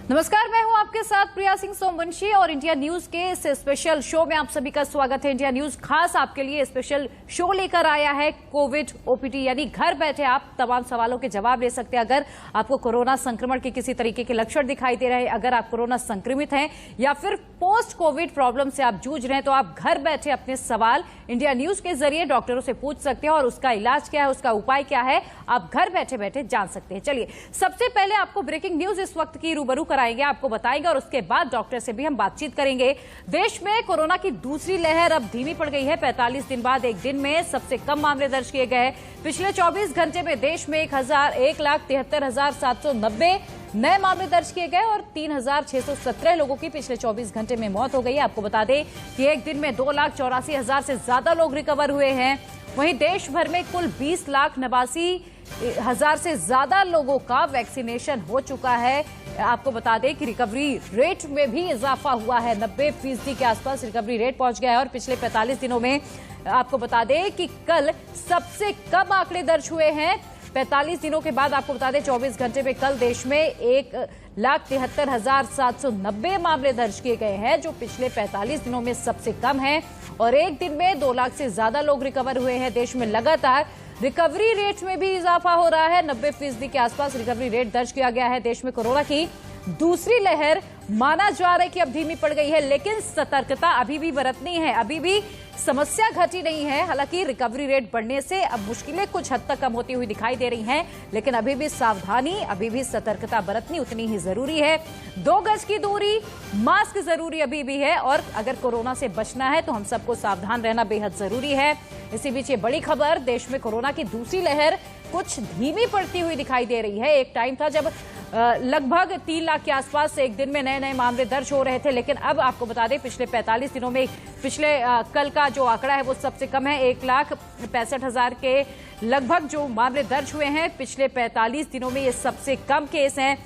नमस्कार, मैं हूं आपके साथ प्रिया सिंह सोमवंशी और इंडिया न्यूज के इस स्पेशल शो में आप सभी का स्वागत है। इंडिया न्यूज खास आपके लिए स्पेशल शो लेकर आया है कोविड ओपीडी, यानी घर बैठे आप तमाम सवालों के जवाब ले सकते हैं। अगर आपको कोरोना संक्रमण के किसी तरीके के लक्षण दिखाई दे रहे हैं, अगर आप कोरोना संक्रमित हैं या फिर पोस्ट कोविड प्रॉब्लम से आप जूझ रहे हैं, तो आप घर बैठे अपने सवाल इंडिया न्यूज के जरिए डॉक्टरों से पूछ सकते हैं और उसका इलाज क्या है, उसका उपाय क्या है, आप घर बैठे बैठे जान सकते हैं। चलिए, सबसे पहले आपको ब्रेकिंग न्यूज इस वक्त की रूबरू कराएंगे, आपको बताएंगे और उसके बाद डॉक्टर से भी हम बातचीत करेंगे। देश में कोरोना की दूसरी लहर अब धीमी पड़ गई है। 45 दिन बाद एक दिन में सबसे कम मामले दर्ज किए गए। पिछले 24 घंटे में देश में 1,73,790 नए मामले दर्ज किए गए और 3,617 लोगों की पिछले 24 घंटे में मौत हो गई। आपको बता दें कि एक दिन में 2,84,000 से ज्यादा लोग रिकवर हुए हैं। वहीं देश भर में कुल 20,89,000 से ज्यादा लोगों का वैक्सीनेशन हो चुका है। आपको बता दें कि रिकवरी रेट में भी इजाफा हुआ है, 90% के आसपास रिकवरी रेट पहुंच गया है। और पिछले 45 दिनों में आपको बता दें कि कल सबसे कम आंकड़े दर्ज हुए हैं। 45 दिनों के बाद आपको बता दें 24 घंटे में कल देश में 1,73,790 मामले दर्ज किए गए हैं, जो पिछले 45 दिनों में सबसे कम है। और एक दिन में 2 लाख से ज्यादा लोग रिकवर हुए हैं। देश में लगातार रिकवरी रेट में भी इजाफा हो रहा है, 90% के आसपास रिकवरी रेट दर्ज किया गया है। देश में कोरोना की दूसरी लहर माना जा रहा है कि अब धीमी पड़ गई है, लेकिन सतर्कता अभी भी बरतनी है। अभी भी समस्या घटी नहीं है। हालांकि रिकवरी रेट बढ़ने से अब मुश्किलें कुछ हद तक कम होती हुई दिखाई दे रही हैं, लेकिन अभी भी सावधानी, अभी भी सतर्कता बरतनी उतनी ही जरूरी है। 2 गज की दूरी, मास्क जरूरी अभी भी है और अगर कोरोना से बचना है तो हम सबको सावधान रहना बेहद जरूरी है। इसी बीच ये बड़ी खबर, देश में कोरोना की दूसरी लहर कुछ धीमी पड़ती हुई दिखाई दे रही है। एक टाइम था जब लगभग 3 लाख के आसपास एक दिन में नए मामले दर्ज हो रहे थे, लेकिन अब आपको बता दें पिछले 45 दिनों में कल का जो आंकड़ा है वो सबसे कम है। 1,65,000 के लगभग जो मामले दर्ज हुए हैं पिछले 45 दिनों में, ये सबसे कम केस हैं।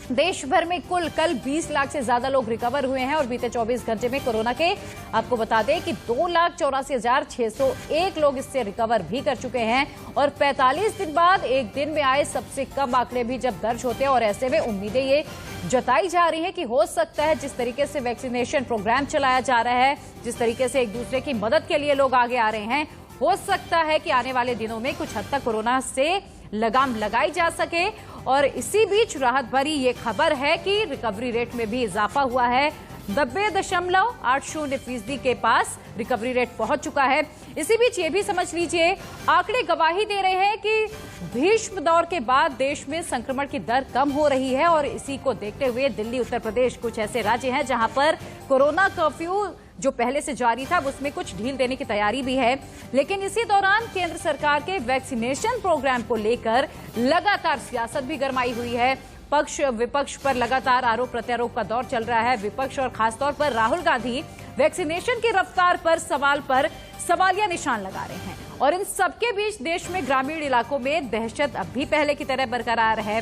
देश भर में कुल कल 20 लाख से ज्यादा लोग रिकवर हुए हैं और बीते 24 घंटे में कोरोना के आपको बता दें कि 2,84,601 लोग इससे रिकवर भी कर चुके हैं। और 45 दिन बाद एक दिन में आए सबसे कम आंकड़े भी जब दर्ज होते हैं, और ऐसे में उम्मीदें ये जताई जा रही है कि हो सकता है जिस तरीके से वैक्सीनेशन प्रोग्राम चलाया जा रहा है, जिस तरीके से एक दूसरे की मदद के लिए लोग आगे आ रहे हैं, हो सकता है कि आने वाले दिनों में कुछ हद तक कोरोना से लगाम लगाई जा सके। और इसी बीच राहत भरी ये खबर है कि रिकवरी रेट में भी इजाफा हुआ है। 90.80% के पास रिकवरी रेट पहुंच चुका है। इसी बीच ये भी समझ लीजिए, आंकड़े गवाही दे रहे हैं कि भीष्म दौर के बाद देश में संक्रमण की दर कम हो रही है। और इसी को देखते हुए दिल्ली, उत्तर प्रदेश कुछ ऐसे राज्य हैं जहां पर कोरोना कर्फ्यू जो पहले से जारी था उसमें कुछ ढील देने की तैयारी भी है। लेकिन इसी दौरान केंद्र सरकार के वैक्सीनेशन प्रोग्राम को लेकर लगातार सियासत भी गरमाई हुई है। पक्ष विपक्ष पर लगातार आरोप प्रत्यारोप का दौर चल रहा है। विपक्ष और खासतौर पर राहुल गांधी वैक्सीनेशन की रफ्तार पर सवालिया निशान लगा रहे हैं। और इन सबके बीच देश में ग्रामीण इलाकों में दहशत अब भी पहले की तरह बरकरार है।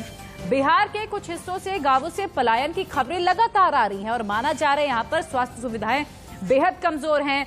बिहार के कुछ हिस्सों से गांवों से पलायन की खबरें लगातार आ रही हैं और माना जा रहा है यहां पर स्वास्थ्य सुविधाएं बेहद कमजोर हैं।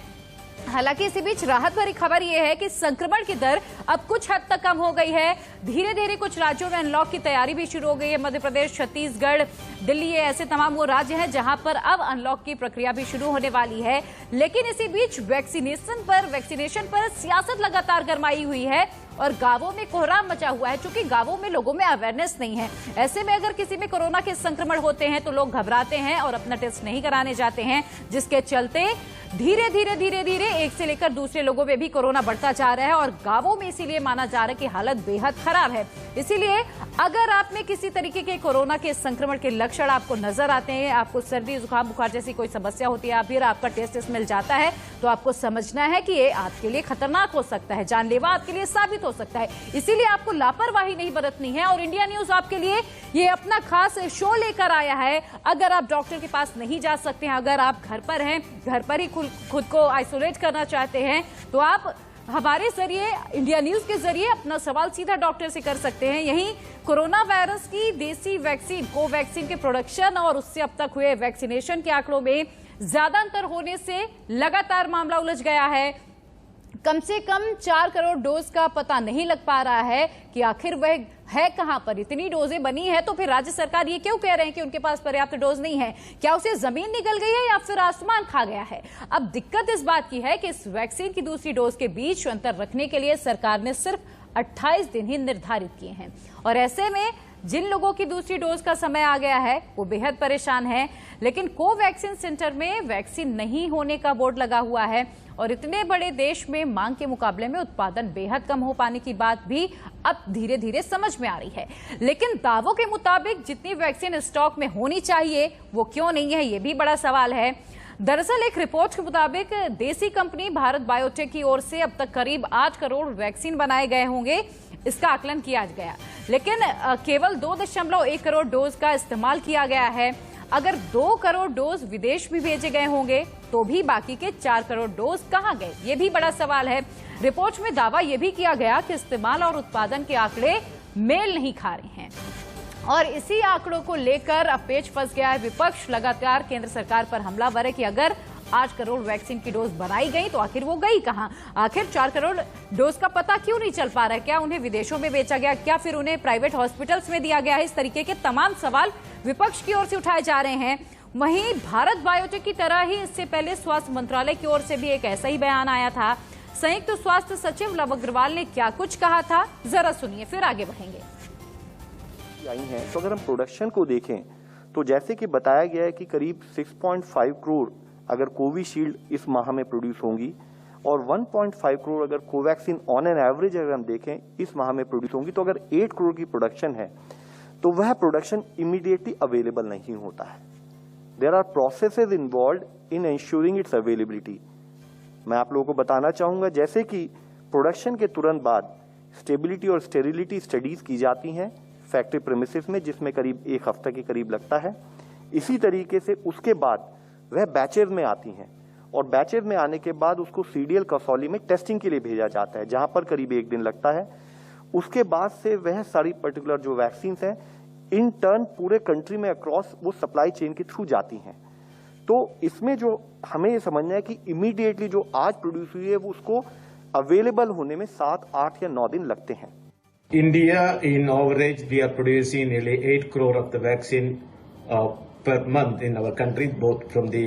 हालांकि इसी बीच राहत भरी खबर यह है कि संक्रमण की दर अब कुछ हद तक कम हो गई है। धीरे धीरे कुछ राज्यों में अनलॉक की तैयारी भी शुरू हो गई है। मध्य प्रदेश, छत्तीसगढ़, दिल्ली, ये ऐसे तमाम वो राज्य हैं जहां पर अब अनलॉक की प्रक्रिया भी शुरू होने वाली है। लेकिन इसी बीच वैक्सीनेशन पर सियासत लगातार गरमाई हुई है और गांवों में कोहराम मचा हुआ है, क्योंकि गांवों में लोगों में अवेयरनेस नहीं है। ऐसे में अगर किसी में कोरोना के संक्रमण होते हैं तो लोग घबराते हैं और अपना टेस्ट नहीं कराने जाते हैं, जिसके चलते धीरे धीरे एक से लेकर दूसरे लोगों में भी कोरोना बढ़ता जा रहा है। और गांवों में इसीलिए माना जा रहा है कि हालत बेहद खराब है। इसीलिए अगर आप में किसी तरीके के कोरोना के संक्रमण के लक्षण आपको नजर आते हैं, आपको सर्दी, जुकाम, बुखार जैसी कोई समस्या होती है, फिर आपका टेस्ट मिल जाता है, तो आपको समझना है कि ये आपके लिए खतरनाक हो सकता है, जानलेवा आपके लिए साबित हो सकता है। इसीलिए आपको लापरवाही नहीं बरतनी है। और इंडिया न्यूज आपके लिए ये अपना खास शो लेकर आया है। अगर आप डॉक्टर के पास नहीं जा सकते हैं, अगर आप घर पर हैं, घर पर ही खुद को आइसोलेट करना चाहते हैं, तो आप हमारे जरिए, इंडिया न्यूज के जरिए अपना सवाल सीधा डॉक्टर से कर सकते हैं। यहीं कोरोना वायरस की देसी वैक्सीन कोवैक्सीन के प्रोडक्शन और उससे अब तक हुए वैक्सीनेशन के आंकड़ों में ज्यादा अंतर होने से लगातार मामला उलझ गया है। कम से कम 4 करोड़ डोज का पता नहीं लग पा रहा है कि आखिर वह है कहां पर? इतनी डोजें बनी है तो फिर राज्य सरकार ये क्यों कह रहे हैं कि उनके पास पर्याप्त डोज नहीं है? क्या उसे जमीन निकल गई है या फिर आसमान खा गया है? अब दिक्कत इस बात की है कि इस वैक्सीन की दूसरी डोज के बीच अंतर रखने के लिए सरकार ने सिर्फ 28 दिन ही निर्धारित किए हैं और ऐसे में जिन लोगों की दूसरी डोज का समय आ गया है वो बेहद परेशान है। लेकिन कोवैक्सीन सेंटर में वैक्सीन नहीं होने का बोर्ड लगा हुआ है और इतने बड़े देश में मांग के मुकाबले में उत्पादन बेहद कम हो पाने की बात भी अब धीरे धीरे समझ में आ रही है। लेकिन दावों के मुताबिक जितनी वैक्सीन स्टॉक में होनी चाहिए वो क्यों नहीं है, ये भी बड़ा सवाल है। दरअसल एक रिपोर्ट के मुताबिक देसी कंपनी भारत बायोटेक की ओर से अब तक करीब 8 करोड़ वैक्सीन बनाए गए होंगे, इसका आकलन किया गया, लेकिन केवल 2.1 करोड़ डोज का इस्तेमाल किया गया है। अगर 2 करोड़ डोज विदेश भी भेजे गए होंगे तो भी बाकी के 4 करोड़ डोज कहां गए, ये भी बड़ा सवाल है। रिपोर्ट में दावा यह भी किया गया कि इस्तेमाल और उत्पादन के आंकड़े मेल नहीं खा रहे हैं और इसी आंकड़ों को लेकर अब पेच फंस गया है विपक्ष। लगातार केंद्र सरकार पर हमलावर है कि अगर 8 करोड़ वैक्सीन की डोज बनाई गई तो आखिर वो गई कहां? आखिर 4 करोड़ डोज का पता क्यों नहीं चल पा रहा है? क्या उन्हें विदेशों में बेचा गया? क्या फिर उन्हें प्राइवेट हॉस्पिटल्स में दिया गया है? इस तरीके के तमाम सवाल विपक्ष की ओर से उठाए जा रहे हैं। वहीं भारत बायोटेक की तरह ही इससे पहले स्वास्थ्य मंत्रालय की ओर से भी एक ऐसा ही बयान आया था। संयुक्त स्वास्थ्य सचिव लव अग्रवाल ने क्या कुछ कहा था, जरा सुनिए फिर आगे बढ़ेंगे। आई हैं तो अगर हम प्रोडक्शन को देखें तो जैसे कि बताया गया है कि करीब 6.5 करोड़ अगर कोविशील्ड इस माह में प्रोड्यूस होंगी और 1.5 करोड़ अगर कोवैक्सीन ऑन एन एवरेज अगर हम देखें इस माह में प्रोड्यूस होंगी, तो अगर 8 करोड़ की प्रोडक्शन है तो वह प्रोडक्शन इमीडिएटली अवेलेबल नहीं होता है। There are processes involved in ensuring its availability. मैं आप लोगों को बताना चाहूंगा जैसे कि प्रोडक्शन के तुरंत बाद स्टेबिलिटी और स्टेरिलिटी स्टडीज की जाती हैं फैक्ट्री प्रेमिसेस में, जिसमें करीब 1 हफ्ता के करीब लगता है। इसी तरीके से उसके बाद वह बैचेज में आती हैं और बैचेज में आने के बाद उसको सीडीएल कसौली में टेस्टिंग के लिए भेजा जाता है, जहां पर करीब 1 दिन लगता है। उसके बाद से वह सारी पर्टिकुलर जो वैक्सीन हैं इन टर्न पूरे कंट्री में अक्रॉस वो सप्लाई चेन के थ्रू जाती हैं। तो इसमें जो हमें ये समझना है कि इमीडिएटली जो आज प्रोड्यूस हुई है वो उसको अवेलेबल होने में 7, 8 या 9 दिन लगते हैं। India, in average, we are producing nearly 8 crore of the vaccine per month in our country, both from the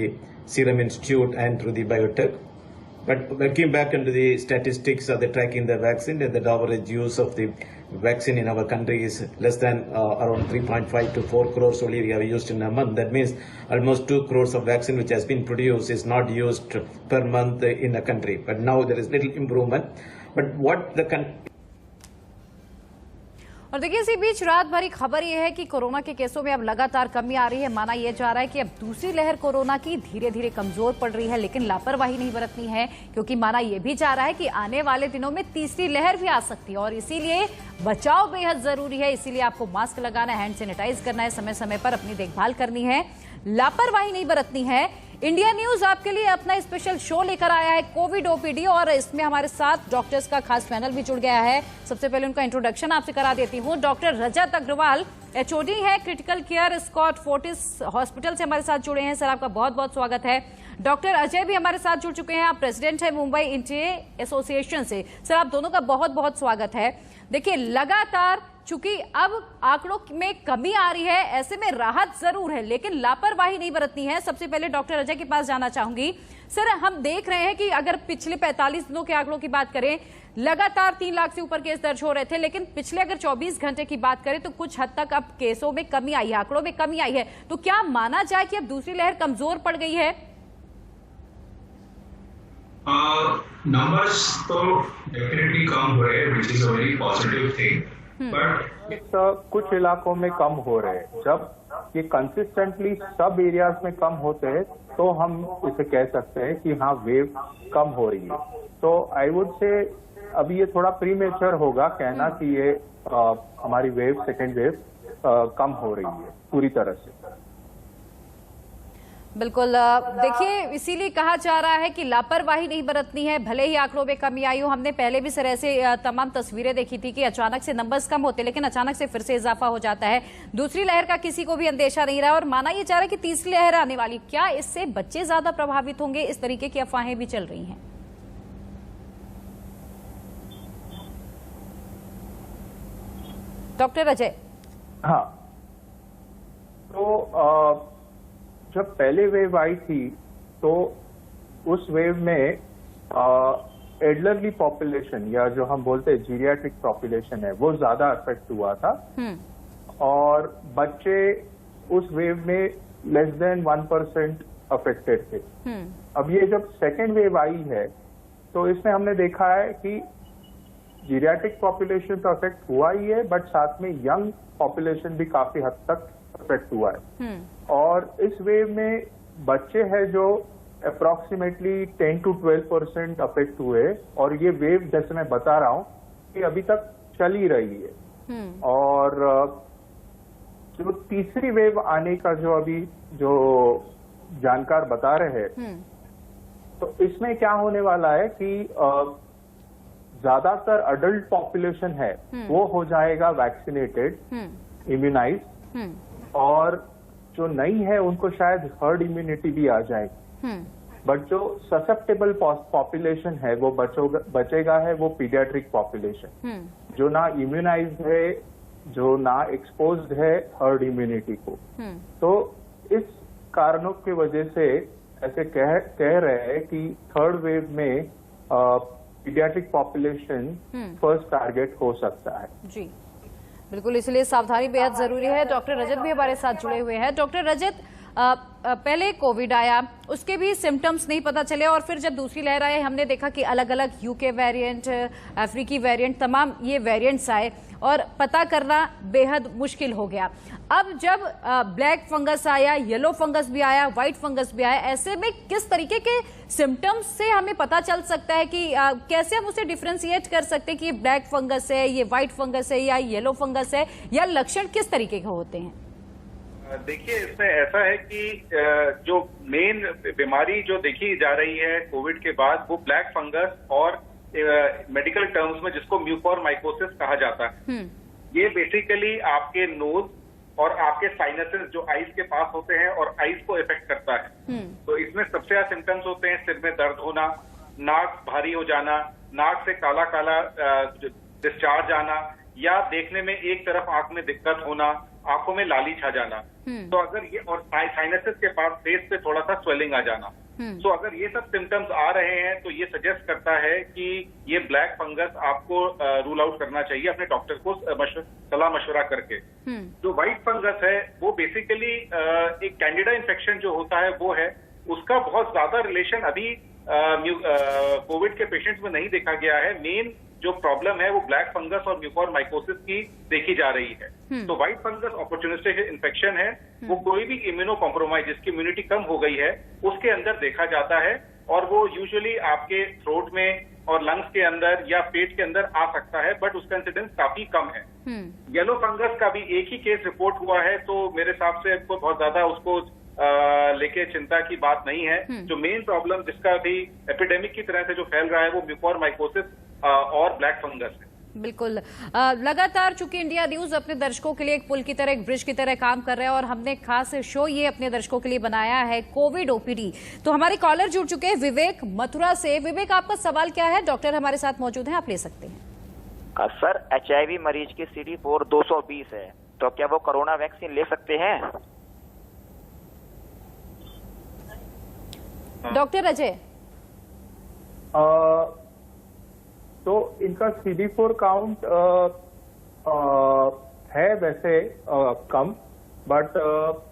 Serum Institute and through the biotech. But looking back into the statistics of the tracking the vaccine, the average use of the vaccine in our country is less than around 3.5 to 4 crores only we have used in a month. That means almost 2 crores of vaccine which has been produced is not used per month in the country. But now there is little improvement. But what the और देखिए इसी बीच रात भरी खबर यह है कि corona के केसों में अब लगातार कमी आ रही है। माना यह जा रहा है कि अब दूसरी लहर कोरोना की धीरे धीरे कमजोर पड़ रही है, लेकिन लापरवाही नहीं बरतनी है, क्योंकि माना यह भी जा रहा है कि आने वाले दिनों में तीसरी लहर भी आ सकती है और इसीलिए बचाव बेहद जरूरी है। इसीलिए आपको मास्क लगाना है, हैंड सैनिटाइज करना है, समय समय पर अपनी देखभाल करनी है, लापरवाही नहीं बरतनी है। इंडिया न्यूज आपके लिए अपना स्पेशल शो लेकर आया है कोविड ओपीडी और इसमें हमारे साथ डॉक्टर्स का खास पैनल भी जुड़ गया है। सबसे पहले उनका इंट्रोडक्शन आपसे करा देती हूँ। डॉक्टर रजत अग्रवाल एचओडी है critical care Escorts Fortis hospital से हमारे साथ जुड़े हैं। सर आपका बहुत बहुत स्वागत है। डॉक्टर अजय भी हमारे साथ जुड़ चुके हैं, आप प्रेसिडेंट है मुंबई इंटीए एसोसिएशन से। सर आप दोनों का बहुत बहुत स्वागत है। देखिए लगातार चूंकि अब आंकड़ों में कमी आ रही है, ऐसे में राहत जरूर है लेकिन लापरवाही नहीं बरतनी है। सबसे पहले डॉक्टर अजय के पास जाना चाहूंगी। सर हम देख रहे हैं कि अगर पिछले 45 दिनों के आंकड़ों की बात करें, लगातार 3 लाख से ऊपर केस दर्ज हो रहे थे, लेकिन पिछले अगर 24 घंटे की बात करें तो कुछ हद तक अब केसों में कमी आई है, आंकड़ों में कमी आई है। तो क्या माना जाए कि अब दूसरी लहर कमजोर पड़ गई है? नंबर्स तो डेफिनेटली कम हो रहे हैं, which is a very positive thing, but कुछ इलाकों में कम हो रहे हैं। जब ये कंसिस्टेंटली सब एरियाज में कम होते हैं तो हम इसे कह सकते हैं कि हाँ वेव कम हो रही है। तो आई वुड से अभी ये थोड़ा प्रीमेच्योर होगा कहना कि ये हमारी वेव सेकेंड वेव कम हो रही है पूरी तरह से। बिल्कुल, देखिए इसीलिए कहा जा रहा है कि लापरवाही नहीं बरतनी है, भले ही आंकड़ों में कमी आई हो। हमने पहले भी सर ऐसे तमाम तस्वीरें देखी थी कि अचानक से नंबर्स कम होते लेकिन अचानक से फिर से इजाफा हो जाता है। दूसरी लहर का किसी को भी अंदेशा नहीं रहा और माना ये जा रहा है कि तीसरी लहर आने वाली। क्या इससे बच्चे ज्यादा प्रभावित होंगे? इस तरीके की अफवाहें भी चल रही हैं। डॉक्टर अजय। हाँ, तो जब पहले वेव आई थी तो उस वेव में एल्डरली पॉपुलेशन या जो हम बोलते हैं जीरियाट्रिक पॉपुलेशन है वो ज्यादा अफेक्ट हुआ था और बच्चे उस वेव में लेस देन 1% अफेक्टेड थे। अब ये जब सेकेंड वेव आई है तो इसमें हमने देखा है कि जीरियाट्रिक पॉपुलेशन तो अफेक्ट हुआ ही है, बट साथ में यंग पॉपुलेशन भी काफी हद तक अफेक्ट हुआ है। और इस वेव में बच्चे हैं जो अप्रोक्सीमेटली 10 to 12% अफेक्ट हुए और ये वेव जैसे मैं बता रहा हूं कि अभी तक चल ही रही है। और जो तीसरी वेव आने का जो अभी जो जानकार बता रहे हैं तो इसमें क्या होने वाला है कि ज्यादातर अडल्ट पॉपुलेशन है वो हो जाएगा वैक्सीनेटेड, इम्यूनाइज, और जो नहीं है उनको शायद हर्ड इम्यूनिटी भी आ जाएगी। बट जो ससेप्टेबल पॉपुलेशन है वो बचेगा है वो पीडियाट्रिक पॉपुलेशन, जो ना इम्यूनाइज्ड है, जो ना एक्सपोज्ड है हर्ड इम्यूनिटी को। तो इस कारणों की वजह से ऐसे कह रहे हैं कि थर्ड वेव में पीडियाट्रिक पॉपुलेशन फर्स्ट टारगेट हो सकता है। जी बिल्कुल, इसलिए सावधानी बेहद जरूरी है। डॉक्टर रजत भी हमारे साथ जुड़े हुए हैं। डॉक्टर रजत, पहले कोविड आया, उसके भी सिम्टम्स नहीं पता चले और फिर जब दूसरी लहर आई हमने देखा कि अलग अलग यूके वेरिएंट, अफ्रीकी वेरिएंट, तमाम ये वेरिएंट्स आए और पता करना बेहद मुश्किल हो गया। अब जब ब्लैक फंगस आया, येलो फंगस भी आया, व्हाइट फंगस भी आया, ऐसे में किस तरीके के सिम्टम्स से हमें पता चल सकता है कि कैसे हम उसे डिफ्रेंशिएट कर सकते हैं कि ये ब्लैक फंगस है, ये व्हाइट फंगस है या येलो फंगस है, या लक्षण किस तरीके के होते हैं? देखिए, इसमें ऐसा है कि जो मेन बीमारी जो देखी जा रही है कोविड के बाद वो ब्लैक फंगस और मेडिकल टर्म्स में जिसको म्यूकोरमाइकोसिस कहा जाता है। ये बेसिकली आपके नोज और आपके साइनसेस जो आईज के पास होते हैं और आईज को इफेक्ट करता है। तो इसमें सबसे ज्यादा सिम्टम्स होते हैं सिर में दर्द होना, नाक भारी हो जाना, नाक से काला काला डिस्चार्ज आना, या देखने में एक तरफ आंख में दिक्कत होना, आंखों में लाली छा जाना। तो अगर ये, और साइनसेस के पास फेस पे थोड़ा सा स्वेलिंग आ जाना। तो अगर ये सब सिम्टम्स आ रहे हैं तो ये सजेस्ट करता है कि ये ब्लैक फंगस आपको रूल आउट करना चाहिए अपने डॉक्टर को सलाह मशवरा करके। जो व्हाइट फंगस है वो बेसिकली एक कैंडिडा इन्फेक्शन जो होता है वो है, उसका बहुत ज्यादा रिलेशन अभी कोविड के पेशेंट्स में नहीं देखा गया है। मेन जो प्रॉब्लम है वो ब्लैक फंगस और म्यूकोरमाइकोसिस की देखी जा रही है। तो व्हाइट फंगस अपॉर्चुनिस्टिक इन्फेक्शन है, वो कोई भी इम्यूनो कॉम्प्रोमाइज जिसकी इम्यूनिटी कम हो गई है उसके अंदर देखा जाता है, और वो यूजुअली आपके थ्रोट में और लंग्स के अंदर या पेट के अंदर आ सकता है, बट उसका इंसिडेंस काफी कम है। येलो फंगस का भी एक ही केस रिपोर्ट हुआ है, तो मेरे हिसाब से बहुत ज्यादा उसको लेके चिंता की बात नहीं है। जो मेन प्रॉब्लम जिसका भी एपिडेमिक की तरह से जो फैल रहा है वो म्यूकोरमाइकोसिस और ब्लैक फंगस है। बिल्कुल, लगातार चूंकि इंडिया न्यूज अपने दर्शकों के लिए एक पुल की तरह, एक ब्रिज की तरह काम कर रहा है और हमने खास शो ये अपने दर्शकों के लिए बनाया है, कोविड ओपीडी। तो हमारे कॉलर जुड़ चुके हैं विवेक मथुरा से। विवेक, आपका सवाल क्या है? डॉक्टर हमारे साथ मौजूद हैं, आप ले सकते हैं। सर, HIV मरीज की CD4 220 है, तो क्या वो कोरोना वैक्सीन ले सकते हैं? डॉक्टर अजय। तो इनका CD4 काउंट है वैसे कम, बट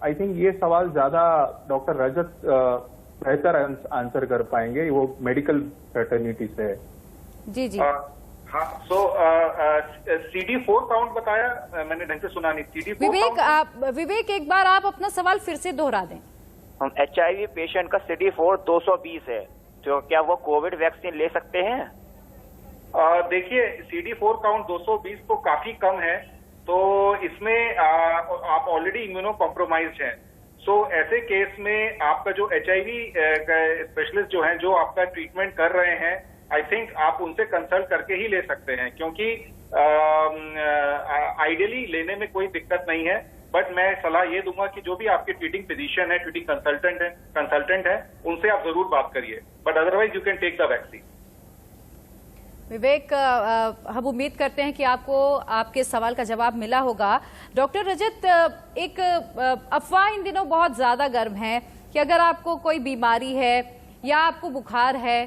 आई थिंक ये सवाल ज्यादा डॉक्टर रजत बेहतर आंसर कर पाएंगे, वो मेडिकल फ्रेटर्निटी से है। जी जी। हाँ, सो CD4 काउंट बताया, मैंने ढंग से सुना नहीं। CD4 विवेक एक बार आप अपना सवाल फिर से दोहरा दें। हम HIV पेशेंट का CD4 220 है, तो क्या वो कोविड वैक्सीन ले सकते हैं? देखिए, CD4 काउंट 220 तो काफी कम है, तो इसमें आप ऑलरेडी इम्यूनो कॉम्प्रोमाइज्ड हैं। सो ऐसे केस में आपका जो HIV स्पेशलिस्ट जो हैं, जो आपका ट्रीटमेंट कर रहे हैं, आई थिंक आप उनसे कंसल्ट करके ही ले सकते हैं, क्योंकि आइडियली लेने में कोई दिक्कत नहीं है। बट मैं सलाह ये दूंगा कि जो भी आपके ट्रीटिंग फिजिशियन है, ट्रीटिंग कंसल्टेंट है, उनसे आप जरूर बात करिए, but otherwise you can take the vaccine. Vivek, हम उम्मीद करते हैं कि आपको आपके सवाल का जवाब मिला होगा। डॉक्टर रजत, एक अफवाह इन दिनों बहुत ज्यादा गर्म है कि अगर आपको कोई बीमारी है या आपको बुखार है,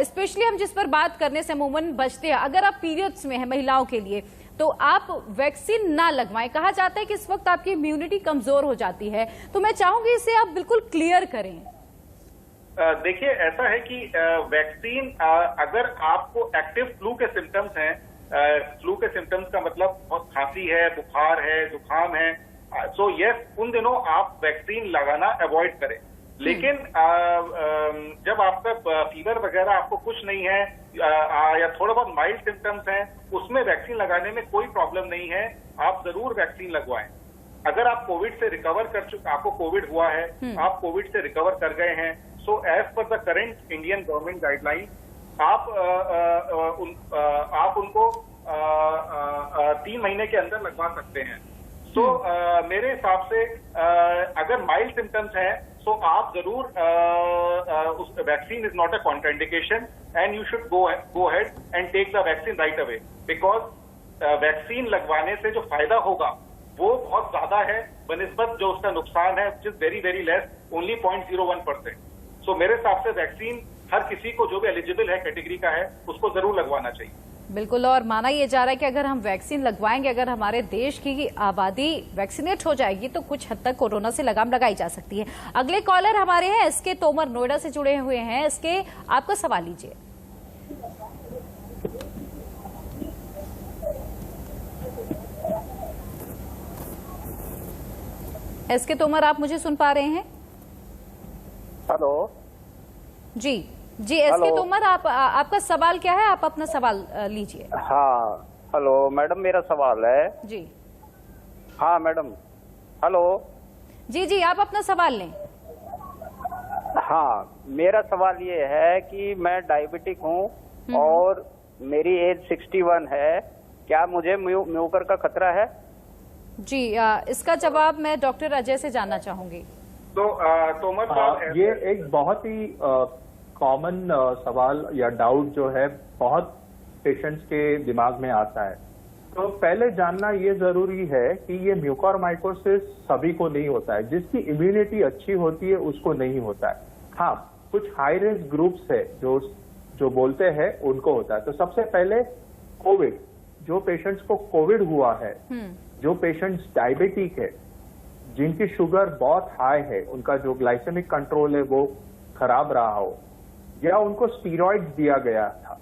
स्पेशली हम जिस पर बात करने से अमूमन बचते हैं, अगर आप पीरियड्स में हैं महिलाओं के लिए, तो आप वैक्सीन ना लगवाएं। कहा जाता है कि इस वक्त आपकी इम्यूनिटी कमजोर हो जाती है, तो मैं चाहूंगी इसे आप बिल्कुल क्लियर करें। देखिए, ऐसा है कि वैक्सीन, अगर आपको एक्टिव फ्लू के सिम्टम्स हैं, फ्लू के सिम्टम्स का मतलब बहुत खांसी है, बुखार है, जुकाम है, सो यस, उन दिनों आप वैक्सीन लगाना अवॉइड करें। लेकिन जब आपका फीवर वगैरह आपको कुछ नहीं है या थोड़ा बहुत माइल्ड सिम्टम्स हैं, उसमें वैक्सीन लगाने में कोई प्रॉब्लम नहीं है, आप जरूर वैक्सीन लगवाएं। अगर आप कोविड से रिकवर कर चुके, आपको कोविड हुआ है, आप कोविड से रिकवर कर गए हैं, so as per the current Indian government guideline आप उनको 3 महीने के अंदर लगवा सकते हैं। तो मेरे हिसाब से अगर माइल्ड सिम्टम्स हैं तो आप जरूर उस vaccine is not a contraindication and you should go ahead and take the vaccine right away, because vaccine लगवाने से जो फायदा होगा वो बहुत ज्यादा है बनिस्बत जो उसका नुकसान है, which is very very less, only 0.01%। सो मेरे हिसाब से वैक्सीन हर किसी को जो भी एलिजिबल है कैटेगरी का है उसको जरूर लगवाना चाहिए। बिल्कुल, और माना यह जा रहा है कि अगर हम वैक्सीन लगवाएंगे, अगर हमारे देश की आबादी वैक्सीनेट हो जाएगी तो कुछ हद तक कोरोना से लगाम लगाई जा सकती है। अगले कॉलर हमारे हैं एसके तोमर, नोएडा से जुड़े हुए हैं। एसके, आपका सवाल लीजिए। एसके तोमर, आप मुझे सुन पा रहे हैं? हेलो जी जी, एसके तोमर, आपका सवाल क्या है? आप अपना सवाल लीजिए। हाँ, हेलो मैडम, मेरा सवाल है जी। हाँ मैडम, हेलो जी जी, आप अपना सवाल लें। हाँ, मेरा सवाल ये है कि मैं डायबिटिक हूँ और मेरी एज 61 है, क्या मुझे म्यूकर का खतरा है? जी, इसका जवाब मैं डॉक्टर अजय से जानना चाहूंगी। तो तोमर साहब, ये एक बहुत ही कॉमन सवाल या डाउट जो है बहुत पेशेंट्स के दिमाग में आता है। तो पहले जानना ये जरूरी है कि ये म्यूकोरमाइकोसिस सभी को नहीं होता है, जिसकी इम्यूनिटी अच्छी होती है उसको नहीं होता है। हाँ, कुछ हाई रिस्क ग्रुप्स है जो बोलते हैं उनको होता है। तो सबसे पहले कोविड, जो पेशेंट्स को कोविड हुआ है, जो पेशेंट्स डायबिटिक है, जिनकी शुगर बहुत हाई है, उनका जो ग्लाइसेमिक कंट्रोल है वो खराब रहा हो, या उनको स्टीरॉइड्स दिया गया था,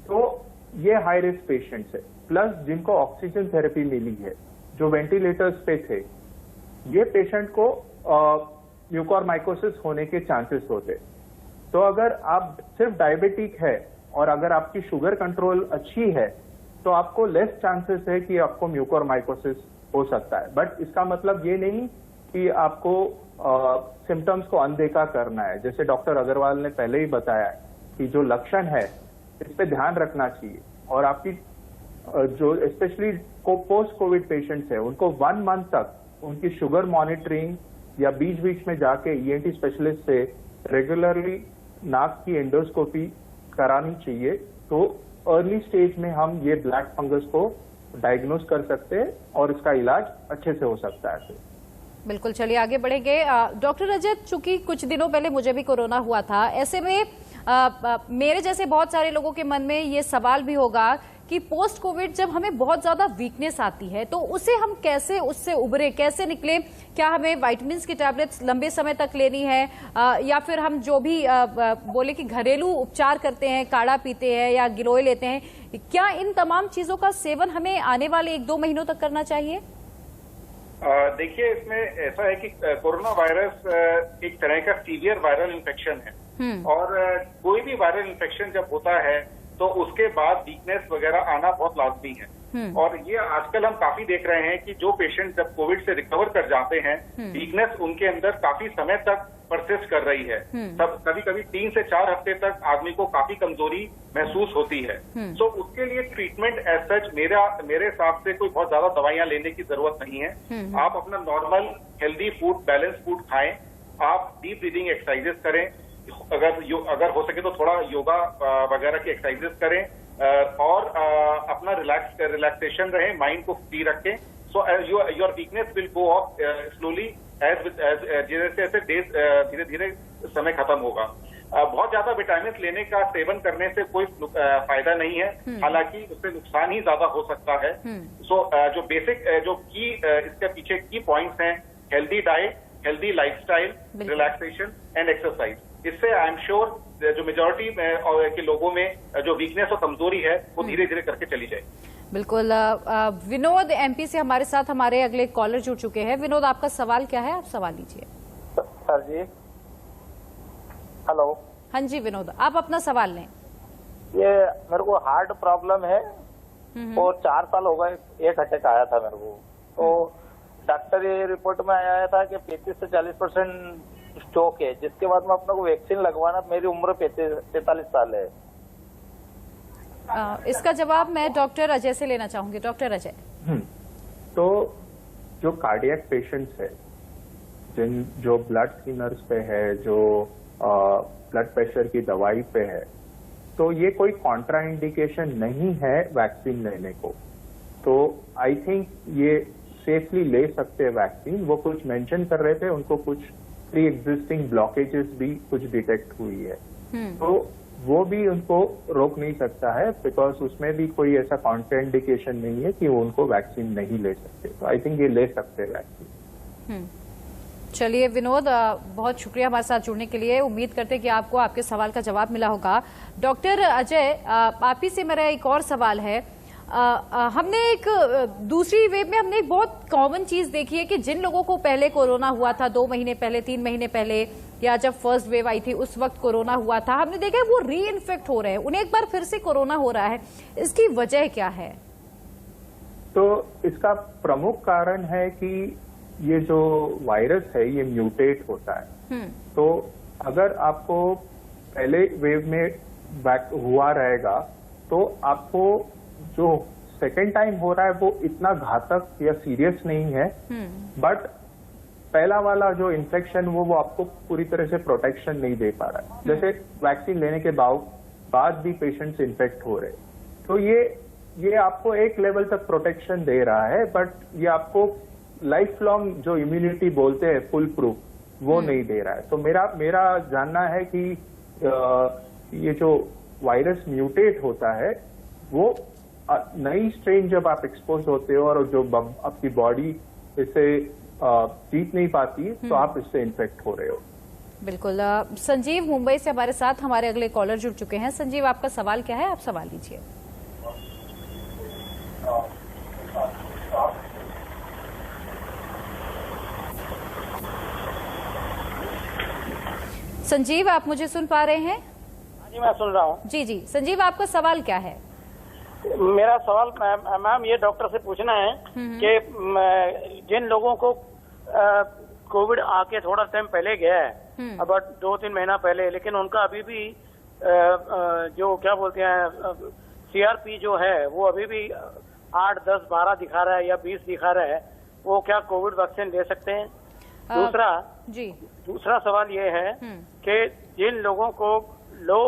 तो ये हाई रिस्क पेशेंट्स है। प्लस जिनको ऑक्सीजन थेरेपी मिली है, जो वेंटिलेटर्स पे थे, ये पेशेंट को म्यूकोरमाइकोसिस होने के चांसेस होते। तो अगर आप सिर्फ डायबिटिक है और अगर आपकी शुगर कंट्रोल अच्छी है तो आपको लेस चांसेस है कि आपको म्यूकोरमाइकोसिस हो सकता है। बट इसका मतलब ये नहीं कि आपको सिम्टम्स को अनदेखा करना है। जैसे डॉक्टर अग्रवाल ने पहले ही बताया कि जो लक्षण है इस पे ध्यान रखना चाहिए, और आपकी जो स्पेशली पोस्ट कोविड पेशेंट्स है उनको 1 मंथ तक उनकी शुगर मॉनिटरिंग या बीच बीच में जाके ईएनटी स्पेशलिस्ट से रेगुलरली नाक की एंडोस्कोपी करानी चाहिए। तो अर्ली स्टेज में हम ये ब्लैक फंगस को डायग्नोज कर सकते हैं और इसका इलाज अच्छे से हो सकता है। बिल्कुल, चलिए आगे बढ़ेंगे। डॉक्टर रजत, चूंकि कुछ दिनों पहले मुझे भी कोरोना हुआ था, ऐसे में मेरे जैसे बहुत सारे लोगों के मन में ये सवाल भी होगा कि पोस्ट कोविड जब हमें बहुत ज्यादा वीकनेस आती है तो उसे हम कैसे उससे उभरे, कैसे निकले? क्या हमें विटामिन्स की टैबलेट्स लंबे समय तक लेनी है, या फिर हम जो भी बोले कि घरेलू उपचार करते हैं, काढ़ा पीते हैं या गिलोय लेते हैं, क्या इन तमाम चीजों का सेवन हमें आने वाले 1-2 महीनों तक करना चाहिए? देखिए, इसमें ऐसा है कि कोरोना वायरस एक तरह का सीवियर वायरल इन्फेक्शन है, और कोई भी वायरल इन्फेक्शन जब होता है तो उसके बाद वीकनेस वगैरह आना बहुत लाजमी है। और ये आजकल हम काफी देख रहे हैं कि जो पेशेंट जब कोविड से रिकवर कर जाते हैं, वीकनेस उनके अंदर काफी समय तक परसिस्ट कर रही है। तब कभी कभी 3 से 4 हफ्ते तक आदमी को काफी कमजोरी महसूस होती है। तो उसके लिए ट्रीटमेंट एज सच मेरे हिसाब से कोई बहुत ज्यादा दवाइयां लेने की जरूरत नहीं है। आप अपना normal healthy food, balance food खाएं, आप डीप ब्रीदिंग एक्सरसाइजेस करें, अगर हो सके तो थोड़ा योगा वगैरह की एक्सरसाइजेस करें और अपना रिलैक्सेशन रहे, माइंड को फ्री रखें. So your weakness will go of slowly जैसे डेज धीरे धीरे समय खत्म होगा. बहुत ज्यादा विटामिन लेने का सेवन करने से कोई फायदा नहीं है, हालांकि उससे नुकसान ही ज्यादा हो सकता है. सो जो बेसिक जो की इसके पीछे की पॉइंट्स हैं, healthy diet, healthy lifestyle, relaxation and exercise. इससे आई एम श्योर जो मेजोरिटी के लोगों में जो वीकनेस और कमजोरी है वो धीरे धीरे करके चली जाए. बिल्कुल. विनोद एमपी से हमारे साथ हमारे अगले कॉलर जुड़ चुके हैं. विनोद, आपका सवाल क्या है? आप सवाल लीजिए. सर जी, हेलो. हाँ जी विनोद, आप अपना सवाल लें. ये मेरे को हार्ट प्रॉब्लम है और 4 साल हो गए. एक अटैक आया था मेरे को, तो डॉक्टर ये रिपोर्ट में आया था कि 35 से 40% स्ट्रोक है, जिसके बाद में अपने को वैक्सीन लगवाना. मेरी उम्र 43 साल है. इसका जवाब मैं डॉक्टर अजय से लेना चाहूंगी. डॉक्टर अजय. तो जो कार्डियक पेशेंट्स है, जो ब्लड थिनर्स पे है, जो ब्लड प्रेशर की दवाई पे है, तो ये कोई कॉन्ट्राइंडिकेशन नहीं है वैक्सीन लेने को. तो आई थिंक ये सेफली ले सकते हैं वैक्सीन. वो कुछ मेंशन कर रहे थे, उनको कुछ प्री एग्जिस्टिंग ब्लॉकेजेस भी कुछ डिटेक्ट हुई है, तो वो भी उनको रोक नहीं सकता है, बिकॉज उसमें भी कोई ऐसा कॉन्ट्राइंडिकेशन नहीं है कि वो उनको वैक्सीन नहीं ले सकते. तो आई थिंक ये ले सकते हैं वैक्सीन. चलिए विनोद, बहुत शुक्रिया हमारे साथ जुड़ने के लिए. उम्मीद करते हैं कि आपको आपके सवाल का जवाब मिला होगा. डॉक्टर अजय, आप ही से मेरा एक और सवाल है. हमने एक दूसरी वेव में हमने एक बहुत कॉमन चीज देखी है कि जिन लोगों को पहले कोरोना हुआ था 2 महीने पहले, 3 महीने पहले, या जब फर्स्ट वेव आई थी उस वक्त कोरोना हुआ था, हमने देखा है वो री इन्फेक्ट हो रहे हैं, उन्हें एक बार फिर से कोरोना हो रहा है. इसकी वजह क्या है? तो इसका प्रमुख कारण है कि ये जो वायरस है ये म्यूटेट होता है. तो अगर आपको पहले वेव में हुआ रहेगा तो आपको जो सेकेंड टाइम हो रहा है वो इतना घातक या सीरियस नहीं है, बट पहला वाला जो इन्फेक्शन वो आपको पूरी तरह से प्रोटेक्शन नहीं दे पा रहा है. जैसे वैक्सीन लेने के बाद भी पेशेंट्स इन्फेक्ट हो रहे, तो ये आपको एक लेवल तक प्रोटेक्शन दे रहा है, बट ये आपको लाइफ लॉन्ग जो इम्यूनिटी बोलते हैं फुल प्रूफ, वो नहीं दे रहा है. तो मेरा जानना है कि ये जो वायरस म्यूटेट होता है, वो नई स्ट्रेन जब आप एक्सपोज होते हो और जो आपकी बॉडी इससे जीत नहीं पाती, तो आप इससे इन्फेक्ट हो रहे हो. बिल्कुल. संजीव मुंबई से हमारे साथ हमारे अगले कॉलर जुड़ चुके हैं. संजीव, आपका सवाल क्या है? आप सवाल लीजिए. संजीव, आप मुझे सुन पा रहे हैं? हाँ जी, मैं सुन रहा हूँ. जी जी संजीव, आपका सवाल क्या है? मेरा सवाल मैम ये डॉक्टर से पूछना है कि जिन लोगों को कोविड आके थोड़ा टाइम पहले गया है, अब 2-3 महीना पहले, लेकिन उनका अभी भी जो क्या बोलते हैं सीआरपी जो है वो अभी भी 8, 10, 12 दिखा रहा है या 20 दिखा रहा है, वो क्या कोविड वैक्सीन ले सकते हैं? दूसरा सवाल ये है कि जिन लोगों को लो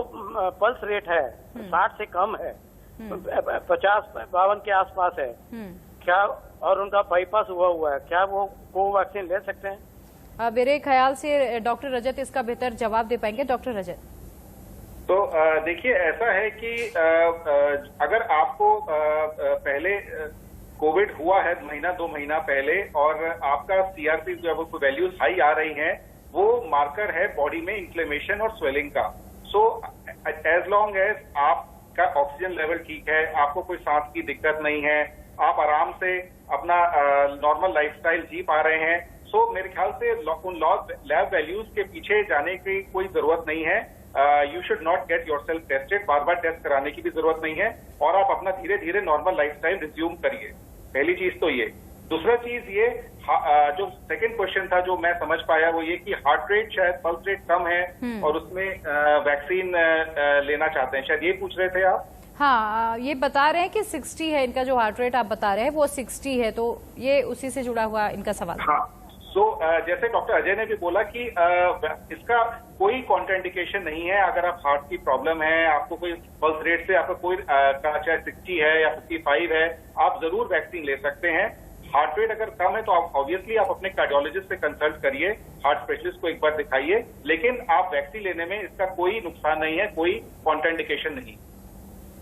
पल्स रेट है, 60 से कम है, 50-52 के आसपास है, क्या, और उनका बाईपास हुआ है, क्या वो कोवैक्सीन ले सकते हैं? मेरे ख्याल से डॉक्टर रजत इसका बेहतर जवाब दे पाएंगे. डॉक्टर रजत. तो देखिए, ऐसा है कि अगर आपको पहले कोविड हुआ है 1-2 महीना पहले और आपका सीआरपी जब वैल्यूज हाई आ रही हैं, वो मार्कर है बॉडी में इन्फ्लेमेशन और स्वेलिंग का. सो एज लॉन्ग एज आपका ऑक्सीजन लेवल ठीक है, आपको कोई सांस की दिक्कत नहीं है, आप आराम से अपना नॉर्मल लाइफस्टाइल जी पा रहे हैं, सो मेरे ख्याल से उन लैब वैल्यूज के पीछे जाने की कोई जरूरत नहीं है. You should not get yourself tested. बार टेस्ट कराने की भी जरूरत नहीं है और आप अपना धीरे धीरे नॉर्मल लाइफस्टाइल रिज्यूम करिए. पहली चीज तो ये. दूसरा चीज ये, जो सेकंड क्वेश्चन था जो मैं समझ पाया वो ये कि हार्ट रेट शायद पल्स रेट कम है और उसमें वैक्सीन लेना चाहते हैं, शायद ये पूछ रहे थे आप? हाँ, ये बता रहे हैं कि 60 है इनका जो हार्ट रेट आप बता रहे हैं वो 60 है, तो ये उसी से जुड़ा हुआ इनका सवाल. हाँ, सो जैसे डॉक्टर अजय ने भी बोला कि इसका कोई कॉन्ट्राइंडिकेशन नहीं है। अगर आप हार्ट की प्रॉब्लम है, आपको कोई पल्स रेट से आपका कोई चाहे 60 है या 55 है, आप जरूर वैक्सीन ले सकते हैं। हार्ट रेट अगर कम है तो आप ऑब्वियसली आप अपने कार्डियोलॉजिस्ट से कंसल्ट करिए, हार्ट स्पेशलिस्ट को एक बार दिखाइए, लेकिन आप वैक्सीन लेने में इसका कोई नुकसान नहीं है, कोई कॉन्ट्राइंडिकेशन नहीं।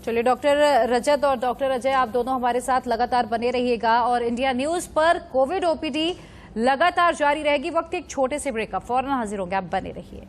चलिए, डॉक्टर रजत और डॉक्टर अजय, आप दोनों हमारे साथ लगातार बने रहिएगा और इंडिया न्यूज पर कोविड ओपीडी लगातार जारी रहेगी। वक्त एक छोटे से ब्रेक का, फौरन हाजिर होंगे, आप बने रहिए।